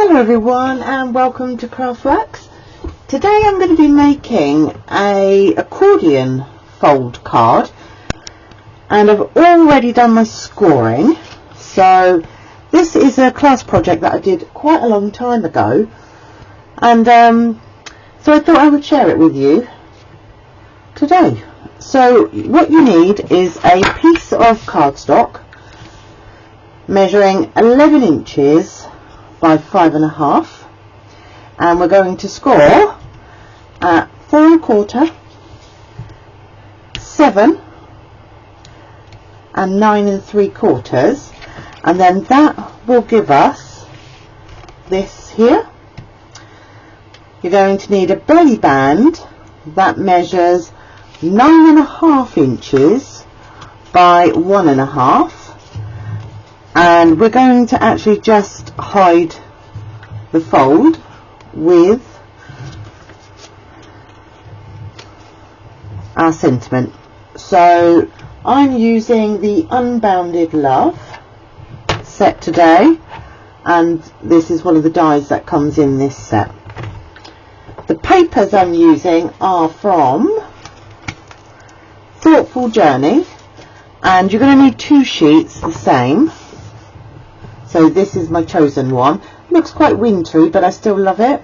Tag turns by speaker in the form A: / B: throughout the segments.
A: Hello everyone and welcome to Craftworks. Today I'm going to be making a accordion fold card, and I've already done my scoring. So this is a class project that I did quite a long time ago, and so I thought I would share it with you today. So what you need is a piece of cardstock measuring 11 inches by 5.5, and we're going to score at 4 1/4, 7 and 9 3/4, and then that will give us this here. You're going to need a belly band that measures 9.5 inches by 1.5, and we're going to actually just hide the fold with our sentiment. So I'm using the Unbounded Love set today, and this is one of the dies that comes in this set. The papers I'm using are from Thoughtful Journey, and you're going to need 2 sheets the same. So this is my chosen one. Looks quite wintry, but I still love it.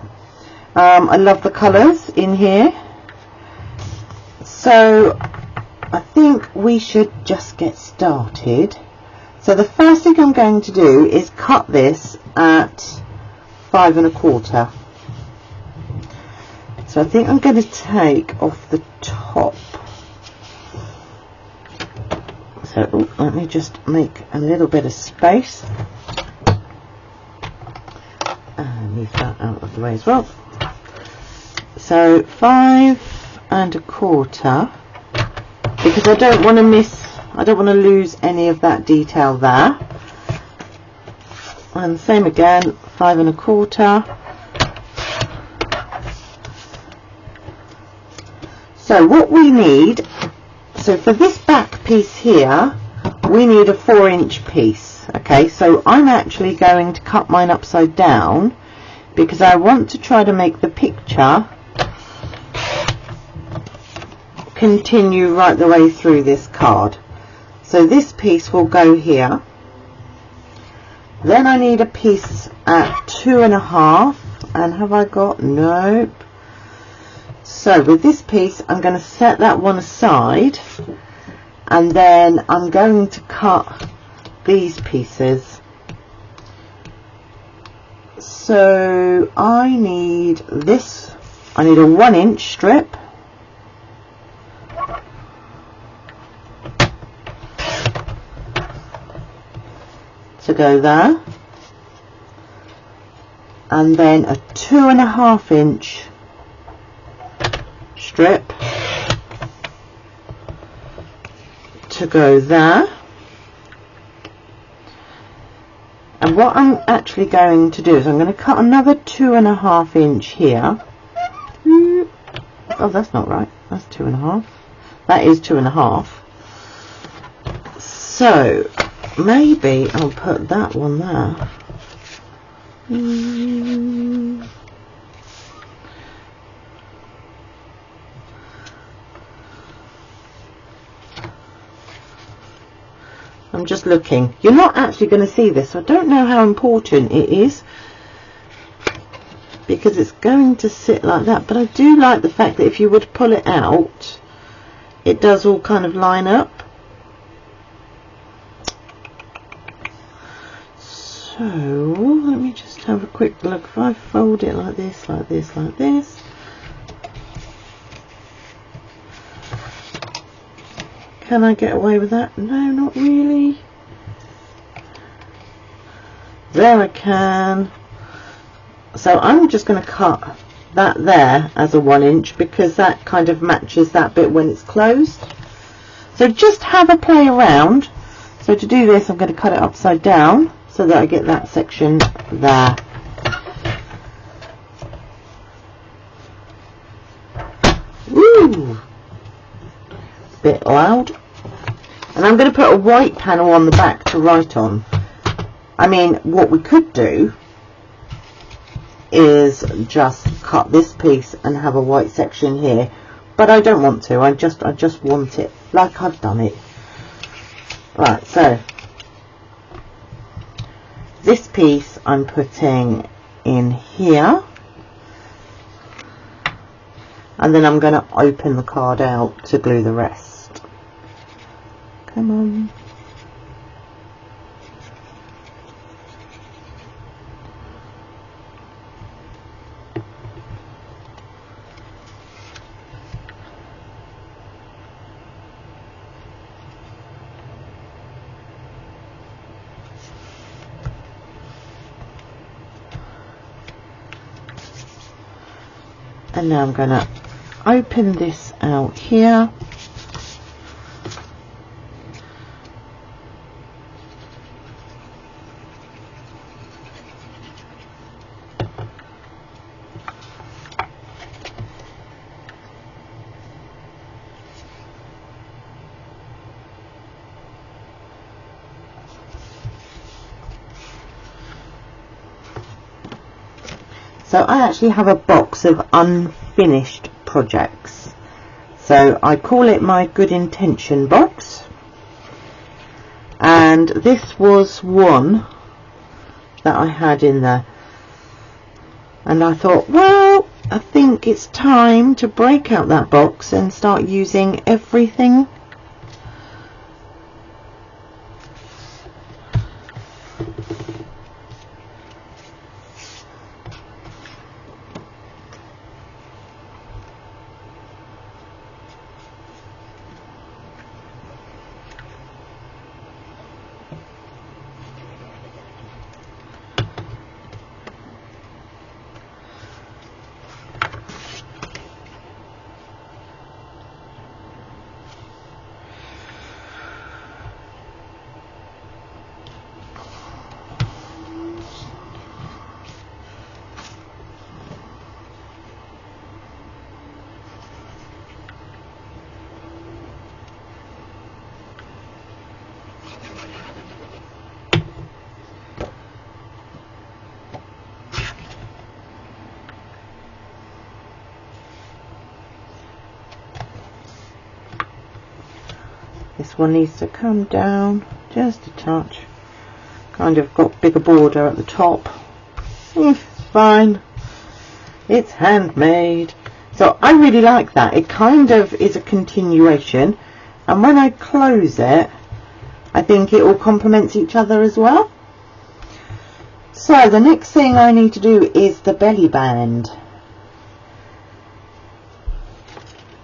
A: I love the colours in here. So I think we should just get started. So the first thing I'm going to do is cut this at 5 1/4. So I think I'm going to take off the top. So let me just make a little bit of space. Move that out of the way as well. So 5 1/4, because I don't want to lose any of that detail there. And same again, 5 1/4. So what we need, so for this back piece here, we need a 4-inch piece. Okay, so I'm actually going to cut mine upside down, because I want to try to make the picture continue right the way through this card. So this piece will go here. Then I need a piece at 2.5, and have I got? Nope. So with this piece I'm going to set that one aside, and then I'm going to cut these pieces. So I need this, I need a 1-inch strip, to go there, and then a 2.5-inch strip to go there. And what I'm actually going to do is I'm going to cut another 2.5 inch here. Oh, that's not right. That's 2.5. That is 2.5. So maybe I'll put that one there. I'm just looking. You're not actually going to see this, so I don't know how important it is, because it's going to sit like that. But I do like the fact that if you were to pull it out, it does all kind of line up. So let me just have a quick look. If I fold it like this, like this, like this, can I get away with that? No, not really. There I can. So I'm just going to cut that there as a 1-inch, because that kind of matches that bit when it's closed. So just have a play around. So to do this, I'm going to cut it upside down so that I get that section there. Woo! Bit loud. And I'm going to put a white panel on the back to write on. I mean, what we could do is just cut this piece and have a white section here, but I don't want to. I just want it like I've done it. Right, so this piece I'm putting in here, and then I'm going to open the card out to glue the rest. Come on. And now I'm going to open this out here. So I actually have a box of unfinished projects. So I call it my good intention box. And this was one that I had in there. And I thought, well, I think it's time to break out that box and start using everything. This one needs to come down just a touch. Kind of got bigger border at the top. It's fine. It's handmade. So I really like that. It kind of is a continuation. And when I close it, I think it all complements each other as well. So the next thing I need to do is the belly band.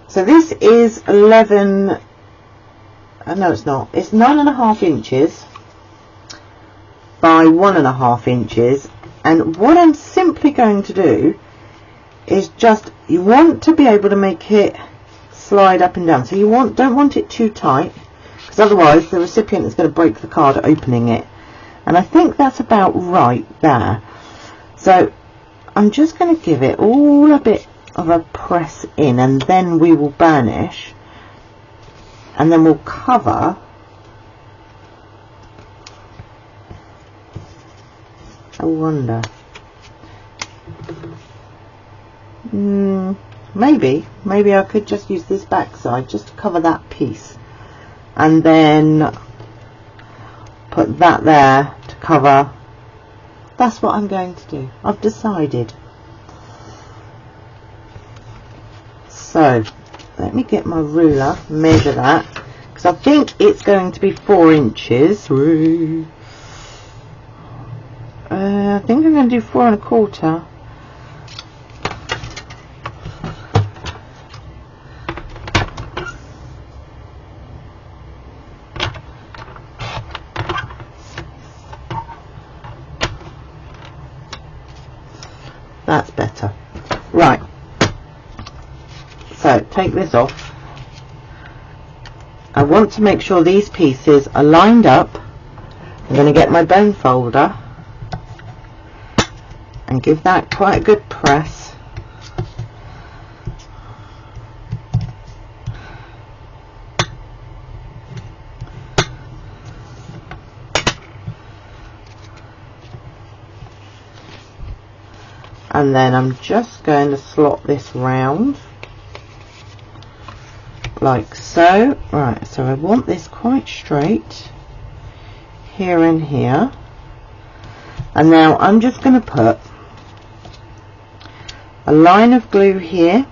A: So this is 11... no, it's not. It's 9.5 inches by 1.5 inches, and what I'm simply going to do is just, you want to be able to make it slide up and down. So you don't want it too tight, because otherwise the recipient is going to break the card opening it. And I think that's about right there. So I'm just going to give it all a bit of a press in, and then we will burnish. And then we'll cover I wonder. Maybe I could just use this back side just to cover that piece, and then put that there to cover. That's what I'm going to do. I've decided. So let me get my ruler, measure that, because I think it's going to be 4 inches. I think I'm going to do 4 1/4. That's better. Right. So take this off. I want to make sure these pieces are lined up. I'm going to get my bone folder and give that quite a good press. and then I'm just going to slot this round like so. Right, so I want this quite straight here and here, and now I'm just going to put a line of glue here,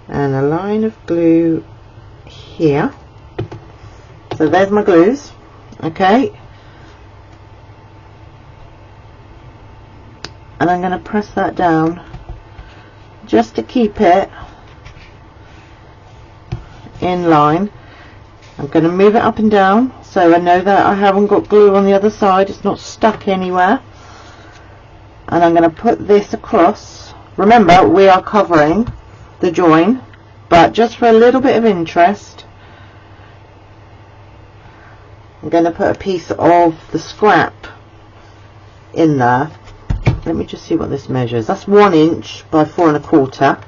A: and a line of glue here. So there's my glues. Okay, and I'm going to press that down just to keep it in line. I'm going to move it up and down so I know that I haven't got glue on the other side, it's not stuck anywhere. And I'm going to put this across. Remember, we are covering the join, but just for a little bit of interest, I'm going to put a piece of the scrap in there. Let me just see what this measures. That's 1 inch by 4 1/4.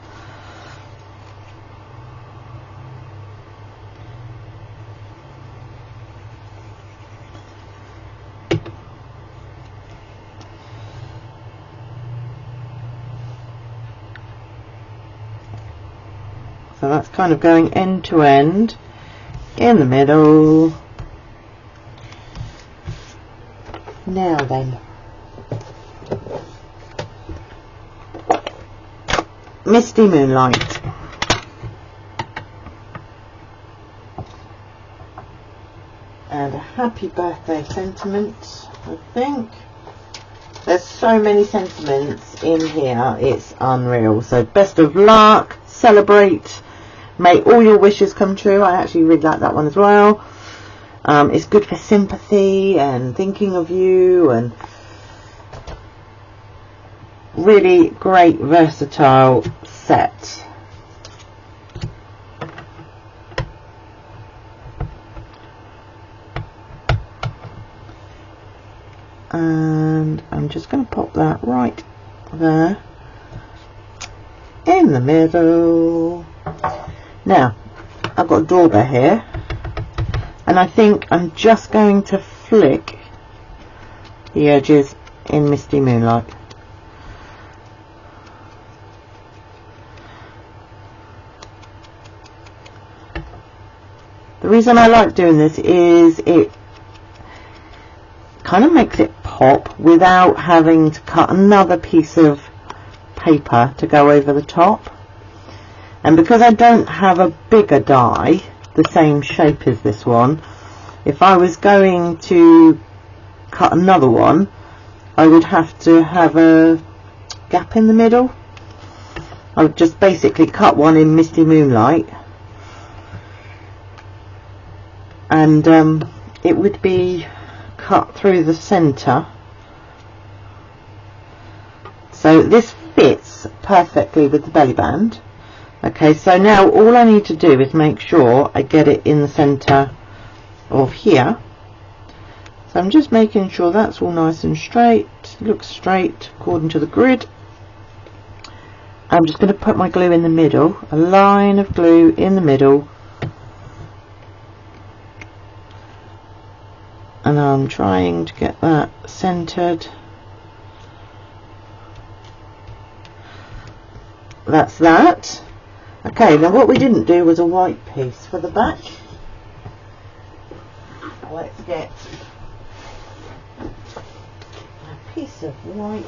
A: So that's kind of going end to end in the middle. Now then, Misty Moonlight. And a happy birthday sentiment, I think. There's so many sentiments in here, it's unreal. So best of luck, celebrate, may all your wishes come true. I actually really like that one as well. It's good for sympathy and thinking of you, and really great versatile set. And I'm just going to pop that right there in the middle. Now I've got a doorbell here, and I think I'm just going to flick the edges in Misty Moonlight. The reason I like doing this is it kind of makes it pop without having to cut another piece of paper to go over the top. And because I don't have a bigger die the same shape as this one, if I was going to cut another one, I would have to have a gap in the middle. I would just basically cut one in Misty Moonlight, and it would be cut through the center. So this fits perfectly with the belly band. Okay, so now all I need to do is make sure I get it in the center of here. So I'm just making sure that's all nice and straight, looks straight according to the grid. I'm just going to put my glue in the middle, a line of glue in the middle, and I'm trying to get that centered. That's that. Okay, now what we didn't do was a white piece for the back. Let's get a piece of white.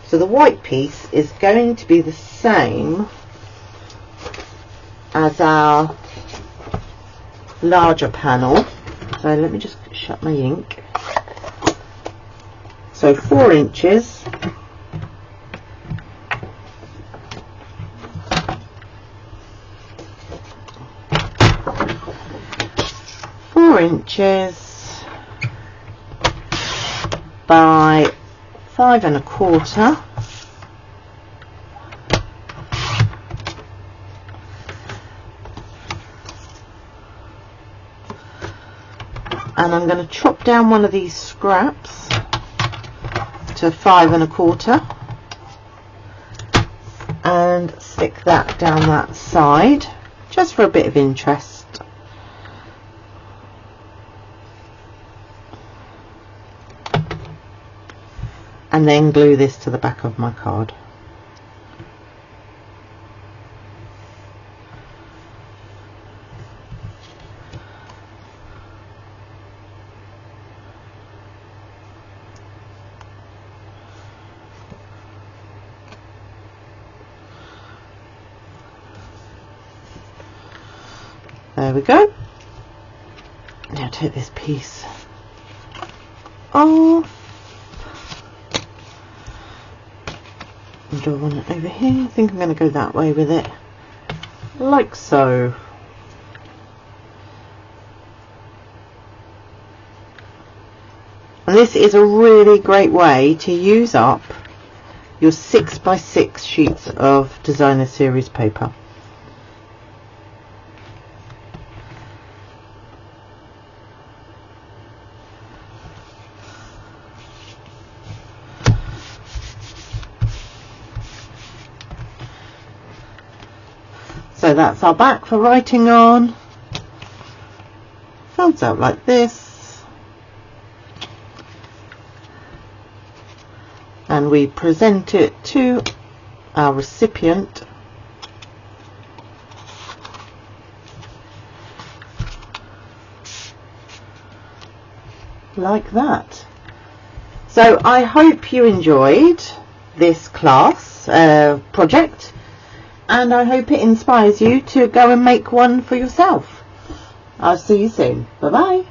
A: So the white piece is going to be the same as our larger panel. So let me just shut my ink. So 4 inches. By 5 1/4. And I'm going to chop down one of these scraps to 5 1/4. and stick that down that side just for a bit of interest. And then glue this to the back of my card. There we go. Now take this piece off and draw one over here. I think I'm going to go that way with it, like so. And this is a really great way to use up your 6x6 sheets of designer series paper. So that's our back for writing on. Folds out like this, and we present it to our recipient like that. So I hope you enjoyed this class project, and I hope it inspires you to go and make one for yourself. I'll see you soon. Bye bye.